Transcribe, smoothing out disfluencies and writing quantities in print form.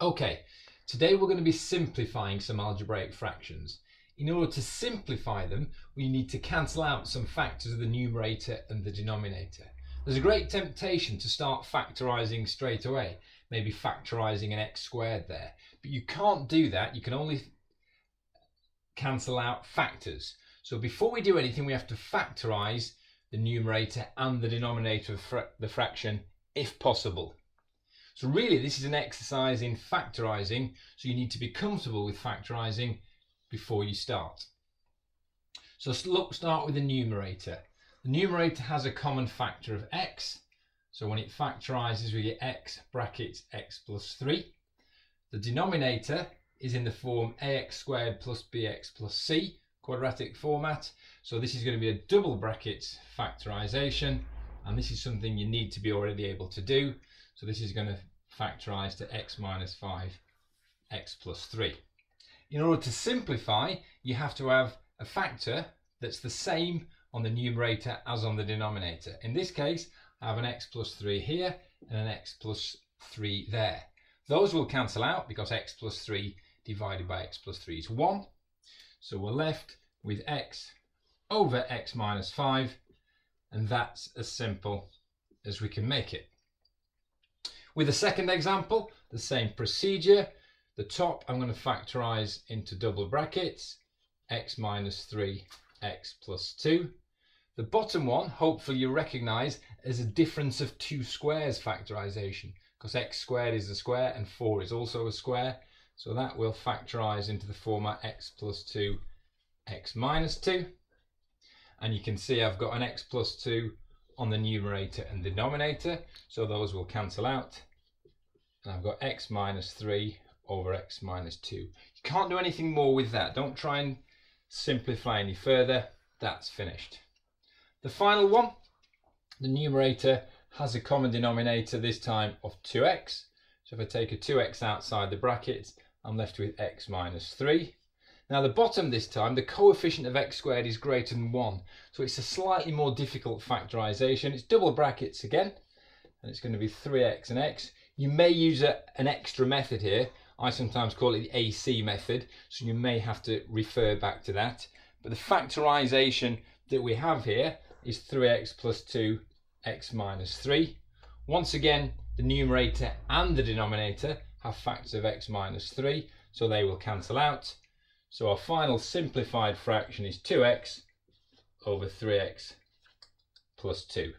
Okay, today we're going to be simplifying some algebraic fractions. In order to simplify them, we need to cancel out some factors of the numerator and the denominator. There's a great temptation to start factorizing straight away, maybe factorizing an x squared there, but you can't do that. You can only cancel out factors. So before we do anything, we have to factorize the numerator and the denominator of the fraction if possible. So really this is an exercise in factorizing, so you need to be comfortable with factorizing before you start. So start with the numerator. The numerator has a common factor of x, so when it factorizes we get x brackets x plus 3. The denominator is in the form ax squared plus bx plus c, quadratic format, so this is going to be a double brackets factorization, and this is something you need to be already able to do. So this is going to factorize to x minus 5 x plus 3. In order to simplify, you have to have a factor that's the same on the numerator as on the denominator. In this case, I have an x plus 3 here and an x plus 3 there. Those will cancel out because x plus 3 divided by x plus 3 is 1. So we're left with x over x minus 5, and that's as simple as we can make it. With the second example, the same procedure. The top I'm going to factorize into double brackets, x minus 3 x plus 2. The bottom one, hopefully you recognize as a difference of two squares factorization, because x squared is a square and 4 is also a square. So that will factorize into the format x plus 2 x minus 2. And you can see I've got an x plus 2 on the numerator and denominator, so those will cancel out. And I've got x minus 3 over x minus 2. You can't do anything more with that. Don't try and simplify any further. That's finished. The final one, the numerator has a common denominator this time of 2x. So if I take a 2x outside the brackets, I'm left with x minus 3. Now the bottom this time, the coefficient of x squared is greater than 1. So it's a slightly more difficult factorization. It's double brackets again, and it's going to be 3x and x. You may use an extra method here. I sometimes call it the AC method, so you may have to refer back to that. But the factorization that we have here is 3x plus 2 x minus 3. Once again, the numerator and the denominator have factors of x minus 3, so they will cancel out. So our final simplified fraction is 2x over 3x plus 2.